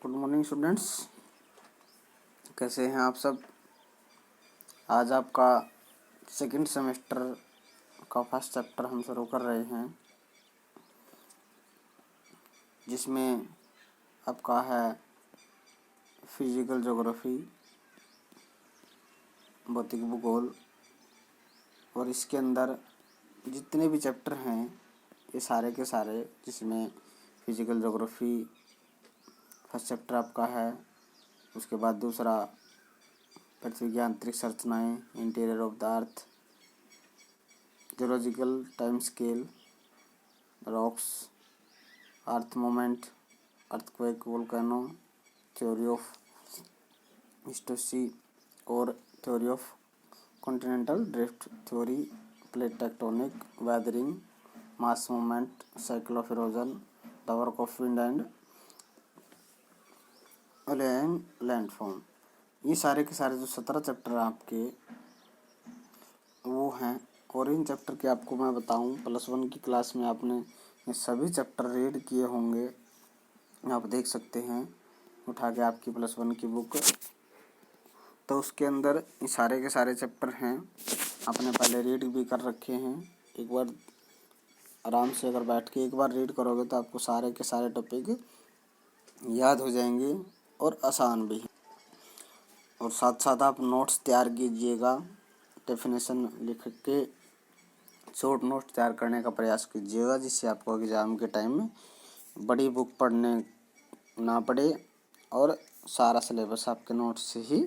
Good morning students, कैसे हैं आप सब। आज आपका सेकंड सेमेस्टर का फर्स्ट चैप्टर हम शुरू कर रहे हैं, जिसमें आपका है फिजिकल ज्योग्राफी, भौतिक भूगोल। और इसके अंदर जितने भी चैप्टर हैं ये सारे के सारे, जिसमें फिजिकल ज्योग्राफी फर्स्ट चैप्टर आपका है। उसके बाद दूसरा पृथ्वी की आंतरिक संरचनाएं, interior of the earth, geological time scale, rocks, earth moment, earthquake, volcano, theory of isostasy और theory of continental drift, theory, plate tectonic, weathering, mass movement, cycle of erosion, the work of wind and landform. ये सारे के सारे जो 17 chapter आपके वो हैं। और इन चैप्टर के आपको मैं बताऊं, +1 की क्लास में आपने ये सभी चैप्टर रीड किए होंगे। आप देख सकते हैं उठा के आपकी +1 की बुक, तो उसके अंदर ये सारे के सारे चैप्टर हैं। आपने पहले रीड भी कर रखे हैं। एक बार आराम से अगर बैठ के एक बार रीड करोगे तो आपको सारे के सारे टॉपिक याद हो जाएंगे और आसान भी। और साथ साथ आप नोट्स तैयार कीजिएगा, डेफिनेशन लिख के शॉर्ट नोट्स तैयार करने का प्रयास कीजिएगा, जिससे आपको एग्ज़ाम के टाइम में बड़ी बुक पढ़ने ना पड़े और सारा सिलेबस आपके नोट्स से ही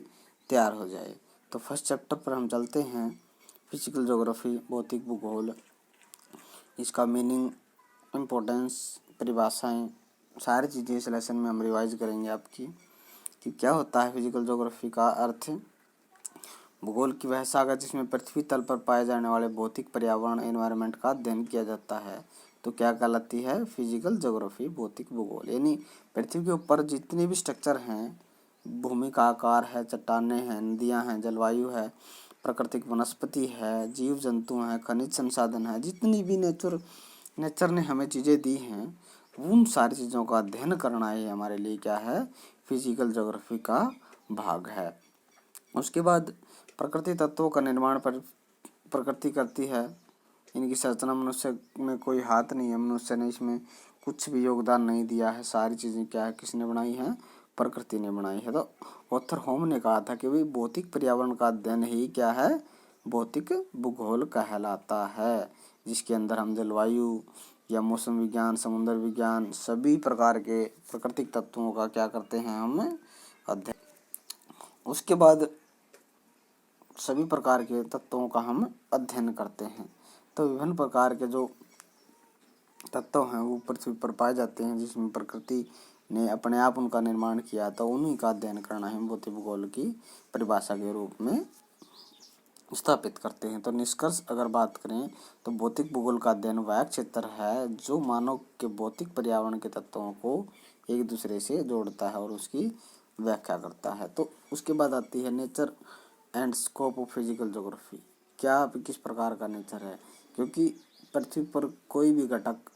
तैयार हो जाए। तो फर्स्ट चैप्टर पर हम चलते हैं, फिजिकल ज्योग्राफी, भौतिक भूगोल। इसका मीनिंग, इम्पोर्टेंस, परिभाषाएं, सारी चीज़ें इस लेसन में हम रिवाइज करेंगे आपकी कि क्या होता है फिजिकल ज्योग्राफी का अर्थ। भूगोल की वह शाखा जिसमें पृथ्वी तल पर पाए जाने वाले भौतिक पर्यावरण, एनवायरनमेंट का अध्ययन किया जाता है। तो क्या कहलाती है? फिजिकल ज्योग्राफी, भौतिक भूगोल। यानी पृथ्वी के ऊपर जितने भी स्ट्रक्चर हैं, भूमि का आकार है, चट्टानें हैं, नदियां हैं, जलवायु है, प्राकृतिक वनस्पति है, जीव जंतु हैं, खनिज संसाधन है, जितनी भी नेचर ने हमें चीज़ें दी हैं, उन सारी चीज़ों का अध्ययन करना ही हमारे लिए क्या है? फिजिकल ज्योग्राफी का भाग है। उसके बाद प्रकृति तत्वों का निर्माण पर प्रकृति करती है। इनकी संरचना मनुष्य में कोई हाथ नहीं है, मनुष्य ने इसमें कुछ भी योगदान नहीं दिया है। सारी चीज़ें क्या है, किसने बनाई है? प्रकृति ने बनाई है। तो ऑथर होम ने कहा था कि भाई भौतिक पर्यावरण का अध्ययन ही क्या है? भौतिक भूगोल कहलाता है, जिसके अंदर हम जलवायु या मौसम विज्ञान, समुद्र विज्ञान, सभी प्रकार के प्राकृतिक तत्वों का क्या करते हैं? हम अध्ययन। उसके बाद सभी प्रकार के तत्वों का हम अध्ययन करते हैं। तो विभिन्न प्रकार के जो तत्व हैं वो पृथ्वी पर पाए जाते हैं, जिसमें प्रकृति ने अपने आप उनका निर्माण किया, तो उन्हीं का अध्ययन करना है भौतिक भूगोल की परिभाषा के रूप में स्थापित करते हैं। तो निष्कर्ष अगर बात करें तो भौतिक भूगोल का अध्ययन वह क्षेत्र है जो मानव के भौतिक पर्यावरण के तत्वों को एक दूसरे से जोड़ता है और उसकी व्याख्या करता है। तो उसके बाद आती है nature and scope of physical geography. क्या किस प्रकार का नेचर है? क्योंकि पृथ्वी पर कोई भी घटक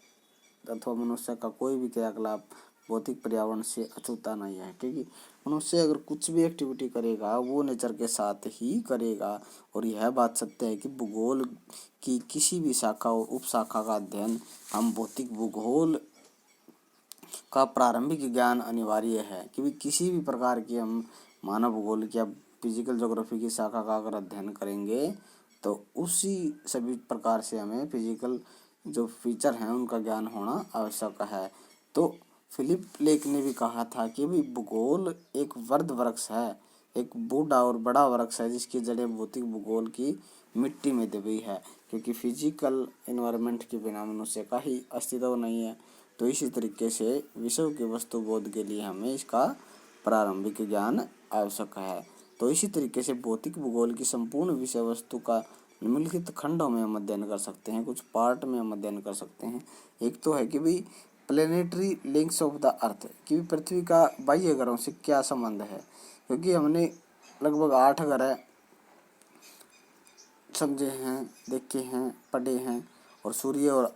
अथवा मनुष्य का कोई भी क्रियाकलाप भौतिक पर्यावरण से अछूता नहीं है, क्योंकि मनुष्य अगर कुछ भी एक्टिविटी करेगा वो नेचर के साथ ही करेगा। और यह बात सत्य है कि भूगोल की किसी भी शाखा और उपशाखा का अध्ययन हम भौतिक भूगोल का प्रारंभिक ज्ञान अनिवार्य है। क्योंकि किसी भी प्रकार की हम मानव भूगोल या फिजिकल ज्योग्राफी की शाखा का अगर अध्ययन करेंगे तो उसी सभी प्रकार से हमें फिजिकल जो फीचर हैं उनका ज्ञान होना आवश्यक है। तो फिलिप लेक ने भी कहा था कि भी भूगोल एक वृद्ध वृक्ष है, एक बूढ़ा और बड़ा वृक्ष है, जिसकी जड़ें भौतिक भूगोल की मिट्टी में दबी है, क्योंकि फिजिकल एनवायरनमेंट के बिना मनुष्य का ही अस्तित्व नहीं है। तो इसी तरीके से विश्व के वस्तु बोध के लिए हमें इसका प्रारंभिक ज्ञान आवश्यक है। तो इसी तरीके से भौतिक भूगोल की संपूर्ण विषय वस्तु का निम्नलिखित खंडों में हम अध्ययन कर सकते हैं, कुछ पार्ट में हम अध्ययन कर सकते हैं। एक तो है कि भाई प्लेनेटरी लिंक्स ऑफ द अर्थ, कि पृथ्वी का बाह्य ग्रहों से क्या संबंध है। क्योंकि हमने लगभग 8 ग्रह समझे हैं, देखे हैं, पढ़े हैं, और सूर्य और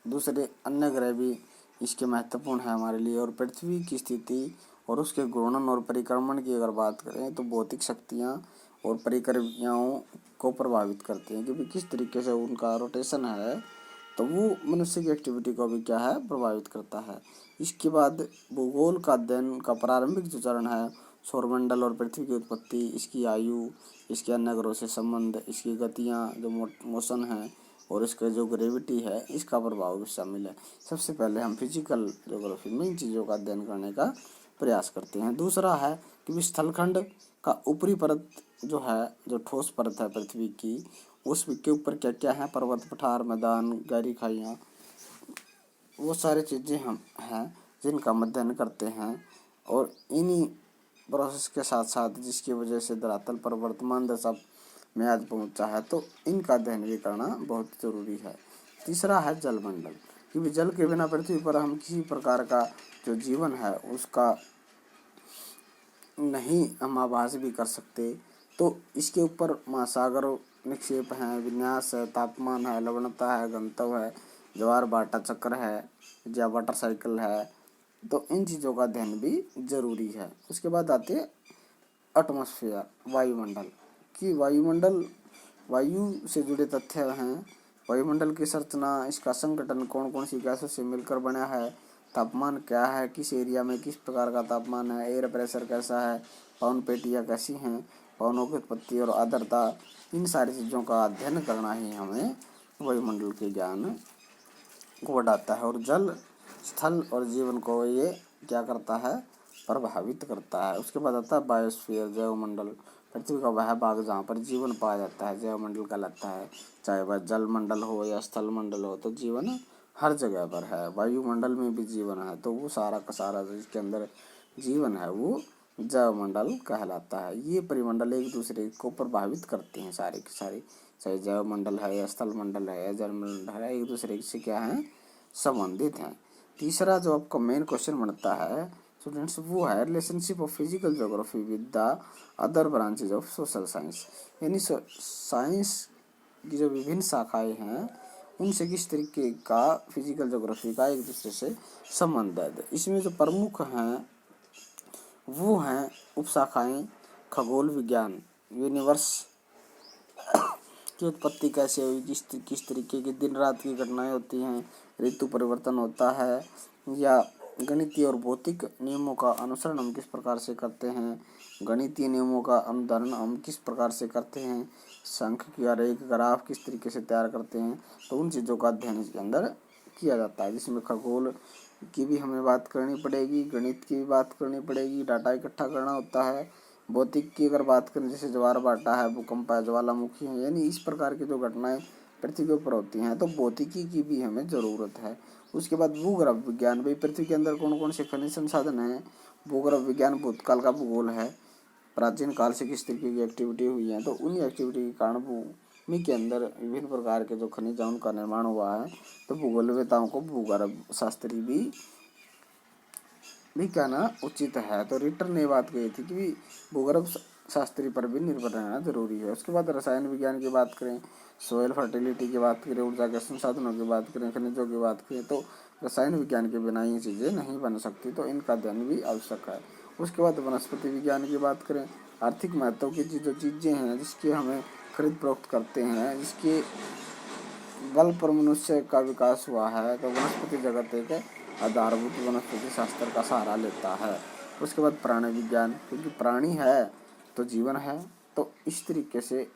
दूसरे अन्य ग्रह भी इसके महत्वपूर्ण है हमारे लिए। और पृथ्वी की स्थिति और उसके घूर्णन और परिक्रमण की अगर बात करें तो भौतिक शक्तियाँ और परिक्रियाओं को प्रभावित करती हैं, क्योंकि किस तरीके से उनका रोटेशन है तो वो मनुष्य की एक्टिविटी को भी क्या है प्रभावित करता है। इसके बाद भूगोल का अध्ययन का प्रारंभिक जो चरण है सौरमंडल और पृथ्वी की उत्पत्ति, इसकी आयु, इसके अन्य ग्रहों से संबंध, इसकी गतियाँ जो मोशन है और इसका जो ग्रेविटी है इसका प्रभाव भी शामिल है। सबसे पहले हम फिजिकल ज्योग्राफी में इन चीज़ों का अध्ययन करने का प्रयास करते हैं। दूसरा है कि स्थलखंड का ऊपरी परत जो है, जो ठोस परत है पृथ्वी की, उसके ऊपर क्या क्या है, पर्वत, पठार, मैदान, गहरी खाइयाँ, वो सारी चीज़ें हम हैं जिनका हम अध्ययन करते हैं। और इन्हीं प्रोसेस के साथ साथ जिसकी वजह से धरातल पर वर्तमान दशा में आज पहुँचा है, तो इनका अध्ययन भी करना बहुत ज़रूरी है। तीसरा है जलमंडल, क्योंकि जल के बिना पृथ्वी पर हम किसी प्रकार का जो जीवन है उसका नहीं हम आभास भी कर सकते। तो इसके ऊपर महासागर निक्षेप हैं, विन्यास है, तापमान है, लवणता है, घनत्व है, ज्वार भाटा चक्र है या वाटर साइकिल है, तो इन चीज़ों का अध्ययन भी जरूरी है। उसके बाद आते हैं एटमॉस्फेयर, वायुमंडल की वायुमंडल वायु से जुड़े तथ्य हैं। वायुमंडल की संरचना, इसका संगठन, कौन कौन सी गैसों से मिलकर बना है, तापमान क्या है, किस एरिया में किस प्रकार का तापमान है, एयर प्रेशर कैसा है, पवन पेटियाँ कैसी हैं, पवनों की उत्पत्ति और आर्द्रता, इन सारी चीज़ों का अध्ययन करना ही हमें वायुमंडल के ज्ञान को बढ़ाता है। और जल, स्थल और जीवन को ये क्या करता है प्रभावित करता है। उसके बाद आता है बायोस्फीयर, जैवमंडल, पृथ्वी का वह भाग जहाँ पर जीवन पाया जाता है जैवमंडल कहलाता है। चाहे वह जल मंडल हो या स्थल मंडल हो, तो जीवन हर जगह पर है। वायुमंडल में भी जीवन है, तो वो सारा का सारा जिसके अंदर जीवन है वो जैवमंडल कहलाता है। ये परिमंडल एक दूसरे को प्रभावित करते हैं सारे के सारे, चाहे जैवमंडल है या स्थल मंडल है या जलमंडल है, एक दूसरे से क्या है संबंधित हैं। तीसरा जो आपका मेन क्वेश्चन बनता है स्टूडेंट्स, वो है relationship of physical geography with the other branches of social science, यानी साइंस की जो विभिन्न शाखाएं हैं उनसे किस तरीके का फिजिकल ज्योग्राफी का एक दूसरे से संबंध है। इसमें जो प्रमुख हैं वो हैं उपशाखाएं, खगोल विज्ञान, यूनिवर्स की उत्पत्ति कैसे हुई, किस तरीके की दिन रात की घटनाएं होती हैं, ऋतु परिवर्तन होता है, या गणितीय और भौतिक नियमों का अनुसरण हम किस प्रकार से करते हैं, गणितीय नियमों का अनुसरण हम किस प्रकार से करते हैं, सांख्यिकी या रेख ग्राफ किस तरीके से तैयार करते हैं, तो उन चीज़ों का अध्ययन इसके अंदर किया जाता है। जिसमें खगोल की भी हमें बात करनी पड़ेगी, गणित की भी बात करनी पड़ेगी, डाटा इकट्ठा करना होता है। भौतिक की अगर बात करें, जैसे ज्वार भाटा है, भूकंप है, ज्वालामुखी है, यानी इस प्रकार की जो घटनाएं पृथ्वी के ऊपर होती हैं, तो भौतिकी की भी हमें ज़रूरत है। उसके बाद भूगर्भ विज्ञान, भाई पृथ्वी के अंदर कौन कौन से खनिज संसाधन हैं। भूगर्भ विज्ञान भूतकाल का भूगोल है, प्राचीन काल से किस तरीके की एक्टिविटी हुई है, तो उन्हीं एक्टिविटी के कारण भूमि के अंदर विभिन्न प्रकार के जो खनिज हैं उनका निर्माण हुआ है। तो भूगोलवेताओं को भूगर्भ शास्त्री भी कहना उचित है। तो रिटर ने बात कही थी कि भूगर्भ शास्त्री पर भी निर्भर रहना जरूरी है। उसके बाद रसायन विज्ञान की बात करें, सोयल फर्टिलिटी की बात करें, ऊर्जा के संसाधनों की बात करें, खनिजों की बात करें, तो रसायन विज्ञान के बिना ये चीज़ें नहीं बन सकती, तो इनका अध्ययन भी आवश्यक है। उसके बाद वनस्पति विज्ञान की बात करें, आर्थिक महत्व की जो चीज़ें हैं जिसके हमें खरीद फरोख्त करते हैं, जिसके बल पर मनुष्य का विकास हुआ है, तो वनस्पति जगत एक आधारभूत वनस्पति शास्त्र का सहारा लेता है। उसके बाद प्राणी विज्ञान, क्योंकि प्राणी है तो जीवन है, तो इस तरीके से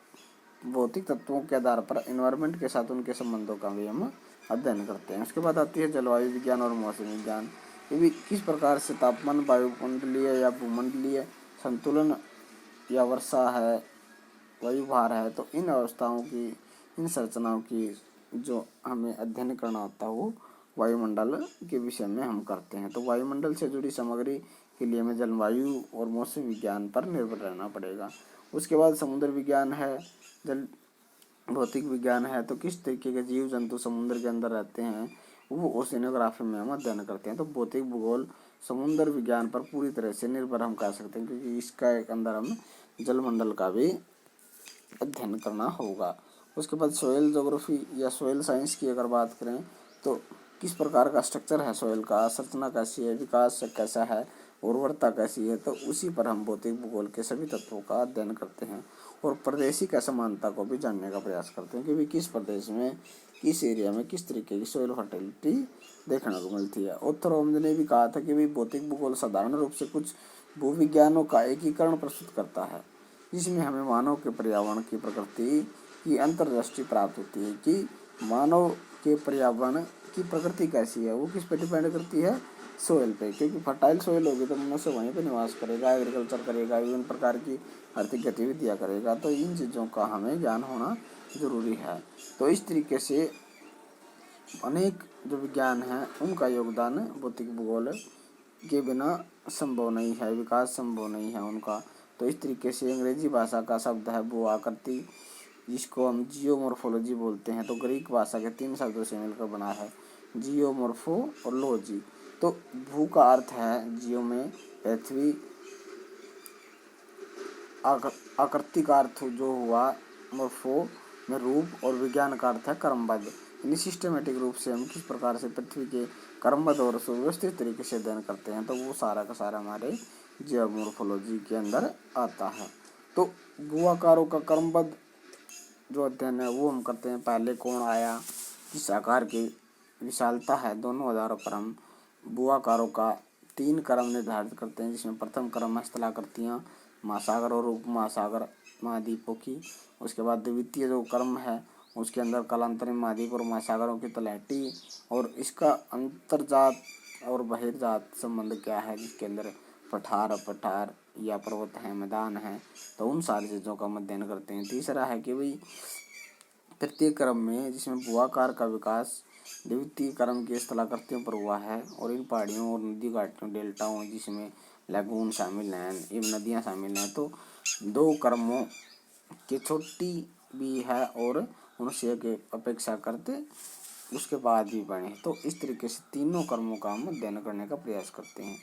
भौतिक तत्वों के आधार पर एनवायरनमेंट के साथ उनके संबंधों का भी हम अध्ययन करते हैं। उसके बाद आती है जलवायु विज्ञान और मौसम विज्ञान, ये भी किस प्रकार से तापमान, वायुमंडलीय या भूमंडलीय संतुलन या वर्षा है, वायुभार है, तो इन अवस्थाओं की, इन संरचनाओं की जो हमें अध्ययन करना होता है वो वायुमंडल के विषय में हम करते हैं। तो वायुमंडल से जुड़ी सामग्री के लिए हमें जलवायु और मौसम विज्ञान पर निर्भर रहना पड़ेगा। उसके बाद समुद्र विज्ञान है, जल भौतिक विज्ञान है, तो किस तरीके के जीव जंतु समुद्र के अंदर रहते हैं वो ओशिनोग्राफी में हम अध्ययन करते हैं। तो भौतिक भूगोल समुद्र विज्ञान पर पूरी तरह से निर्भर हम कर सकते हैं, क्योंकि इसका एक अंदर हम जलमंडल का भी अध्ययन करना होगा। उसके बाद सोयल ज्योग्राफी या सोयल साइंस की अगर बात करें, तो किस प्रकार का स्ट्रक्चर है सोयल का, संरचना कैसी है, विकास कैसा है, उर्वरता कैसी है, तो उसी पर हम भौतिक भूगोल के सभी तत्वों का अध्ययन करते हैं और प्रादेशिक असमानता को भी जानने का प्रयास करते हैं कि भी किस प्रदेश में, किस एरिया में किस तरीके की सोइल फर्टिलिटी देखने को मिलती है। ऑथर ओम्स ने भी कहा था कि भी भौतिक भूगोल साधारण रूप से कुछ भूविज्ञानों का एकीकरण प्रस्तुत करता है, जिसमें हमें मानव के पर्यावरण की प्रकृति की अंतर्दृष्टि प्राप्त होती है कि मानव के पर्यावरण की प्रकृति कैसी है, वो किस पे डिपेंड करती है, सोइल पे, क्योंकि फर्टाइल सोइल होगी तो मनुष्य वहीं पे निवास करेगा, एग्रीकल्चर करेगा, विभिन्न प्रकार की आर्थिक गतिविधियाँ करेगा। तो इन चीज़ों का हमें ज्ञान होना जरूरी है। तो इस तरीके से अनेक जो विज्ञान हैं उनका योगदान भौतिक भूगोल के बिना संभव नहीं है, विकास संभव नहीं है उनका। तो इस तरीके से अंग्रेजी भाषा का शब्द है भू आकृति, जिसको हम जियोमॉर्फोलॉजी बोलते हैं, तो ग्रीक भाषा के 3 शब्दों से मिलकर बना है, जियोमॉर्फो और लॉजी। तो भू का अर्थ है जियो में पृथ्वी, आकृति का अर्थ जो हुआ मॉर्फो में रूप, और विज्ञान का अर्थ है क्रमबद्ध। यानी सिस्टमेटिक रूप से हम किस प्रकार से पृथ्वी के क्रमबद्ध और सुव्यवस्थित तरीके से अध्ययन करते हैं, तो वो सारा का सारा हमारे जियोमॉर्फोलॉजी के अंदर आता है। तो भू आकारों का क्रमबद्ध जो अध्ययन है वो हम करते हैं। पहले कौन आया, किस आकार की विशालता है, दोनों आधारों पर हम भू आकारों का 3 क्रम निर्धारित करते हैं, जिसमें प्रथम क्रम है स्थलाकृतियाँ, महासागर और उप महासागर महाद्वीपों की। उसके बाद द्वितीय जो क्रम है उसके अंदर कालांतरित महाद्वीप और महासागरों की तलहटी, और इसका अंतर्जात और बहिर्जात संबंध क्या है, जिसके अंदर पठार या पर्वत है, मैदान है, तो उन सारी चीज़ों का हम अध्ययन करते हैं। तीसरा है कि भाई प्रत्येक क्रम में जिसमें भूआकार का विकास द्वितीय क्रम के स्थलाकृतियों पर हुआ है, और इन पहाड़ियों और नदी घाटियों डेल्टाओं जिसमें लैगून शामिल हैं, इन नदियाँ शामिल हैं, तो 2 क्रमों की छोटी भी है और मनुष्य के अपेक्षा करते उसके बाद भी बने। तो इस तरीके से तीनों कर्मों का हम अध्ययन करने का प्रयास करते हैं।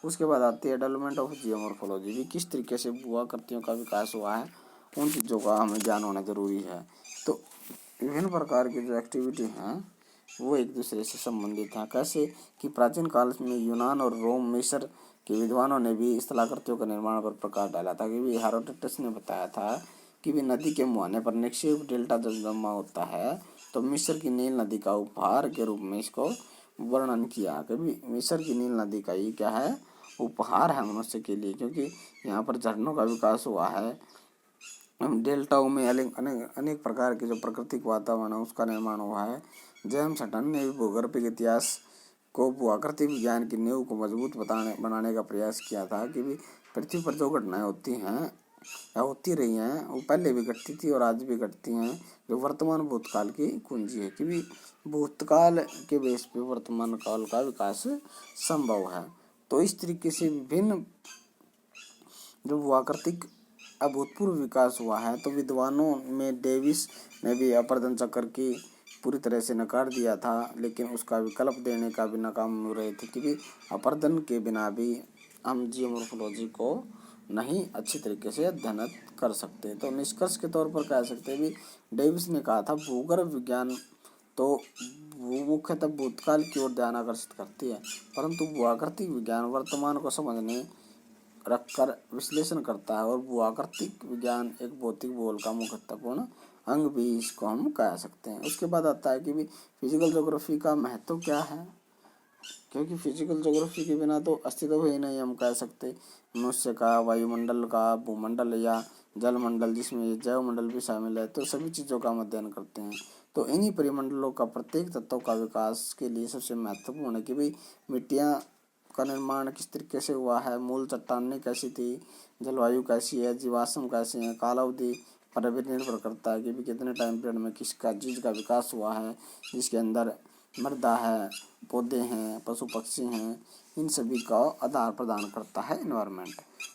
उसके बाद आती है डेवलपमेंट ऑफ जियोमॉर्फोलॉजी, भी किस तरीके से भूआकृतियों का विकास हुआ है, उन चीज़ों का हमें ज्ञान होना जरूरी है। तो विभिन्न प्रकार की जो एक्टिविटी हैं वो एक दूसरे से संबंधित हैं। कैसे कि प्राचीन काल में यूनान और रोम, मिस्र के विद्वानों ने भी स्थलाकृतियों के निर्माण पर प्रकाश डाला था। कि हेरोडोटस ने बताया था कि भी नदी के मुहाने पर निक्षेप डेल्टा जब जमा होता है तो मिस्र की नील नदी का उपहार के रूप में इसको वर्णन किया। कि मिस्र की नील नदी का ही क्या है, उपहार है मनुष्य के लिए, क्योंकि यहाँ पर झरनों का विकास हुआ है, डेल्टाओं में अनेक प्रकार के जो प्राकृतिक वातावरण है उसका निर्माण हुआ है। जेम्स हटन ने भी भूगर्भिक इतिहास को भूआकृति विज्ञान की नींव को मजबूत बनाने का प्रयास किया था। कि भी पृथ्वी पर जो घटनाएं होती हैं या होती रही हैं वो पहले भी घटती थी और आज भी घटती हैं, जो वर्तमान भूतकाल की कुंजी है। कि भी भूतकाल के बेस पे वर्तमान काल का विकास संभव है। तो इस तरीके से विभिन्न जो भूआकृतिक अभूतपूर्व विकास हुआ है, तो विद्वानों में डेविस ने भी अपर्दन चक्र की पूरी तरह से नकार दिया था, लेकिन उसका विकल्प देने का भी नाकाम हो रहे थे। कि अपर्दन के बिना भी हम जियोमॉर्फोलॉजी को नहीं अच्छी तरीके से अध्ययन कर सकते। तो निष्कर्ष के तौर पर कह सकते हैं भी डेविस ने कहा था भूगर्भ विज्ञान तो मुख्यतः भूतकाल की ओर ध्यान आकर्षित करती है, परंतु भूआकृतिक विज्ञान वर्तमान को समझने रखकर विश्लेषण करता है, और भूआकृतिक विज्ञान एक भौतिक भूगोल का महत्वपूर्ण अंग भी इसको हम कह सकते हैं। उसके बाद आता है कि भी फिजिकल ज्योग्राफी का महत्व क्या है, क्योंकि फिजिकल ज्योग्राफी के बिना तो अस्तित्व ही नहीं हम कह सकते। मनुष्य का, वायुमंडल का, भूमंडल या जलमंडल जिसमें जैवमंडल भी शामिल है, तो सभी चीज़ों का हम अध्ययन करते हैं। तो इन्हीं परिमंडलों का प्रत्येक तत्व का विकास के लिए सबसे महत्वपूर्ण है कि भाई मिट्टियाँ का निर्माण किस तरीके से हुआ है, मूल चट्टानें कैसी थी, जलवायु कैसी है, जीवाश्म कैसे हैं, कालावधि पर भी निर्भर करता है कि भी कितने टाइम पीरियड में किसका चीज़ का विकास हुआ है, जिसके अंदर मृदा है, पौधे हैं, पशु पक्षी हैं, इन सभी का आधार प्रदान करता है इन्वायरमेंट,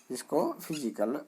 जिसको फिजिकल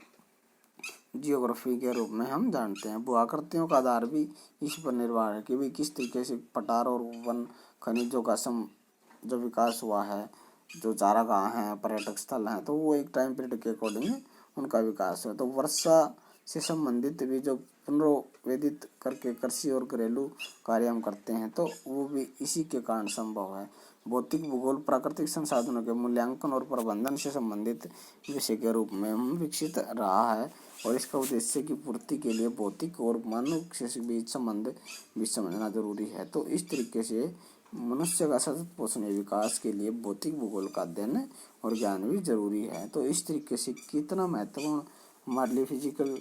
जियोग्राफी के रूप में हम जानते हैं। भूआकृतियों का आधार भी इस पर निर्भर है कि भी किस तरीके से पठार और वन खनिजों का जो विकास हुआ है, जो चारागाह हैं, पर्यटक स्थल हैं, तो वो एक टाइम पीरियड के अकॉर्डिंग उनका विकास है। तो वर्षा से संबंधित भी जो पुनर्वेदित करके कृषि और घरेलू कार्य हम करते हैं, तो वो भी इसी के कारण संभव है। भौतिक भूगोल प्राकृतिक संसाधनों के मूल्यांकन और प्रबंधन से संबंधित विषय के रूप में विकसित रहा है और इसका उद्देश्य की पूर्ति के लिए भौतिक और मानव के बीच संबंध भी समझना जरूरी है। तो इस तरीके से मनुष्य का सतत पोषण विकास के लिए भौतिक भूगोल का अध्ययन और ज्ञान भी जरूरी है। तो इस तरीके से कितना महत्वपूर्ण हमारे लिए फिजिकल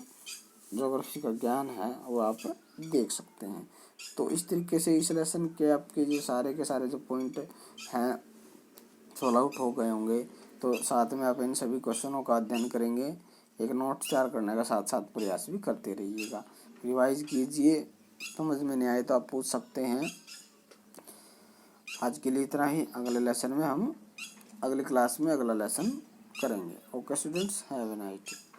ज्योग्राफी का ज्ञान है वो आप देख सकते हैं। तो इस तरीके से इस लेसन के आपके जो सारे के सारे जो पॉइंट हैं सॉल्व आउट हो गए होंगे। तो साथ में आप इन सभी क्वेश्चनों का अध्ययन करेंगे, एक नोट तैयार करने का साथ साथ प्रयास भी करते रहिएगा, रिवाइज कीजिए। समझ में नहीं आए तो आप पूछ सकते हैं। आज के लिए इतना ही, अगले लेसन में हम अगली क्लास में अगला लेसन करेंगे। Okay students, have a nice day.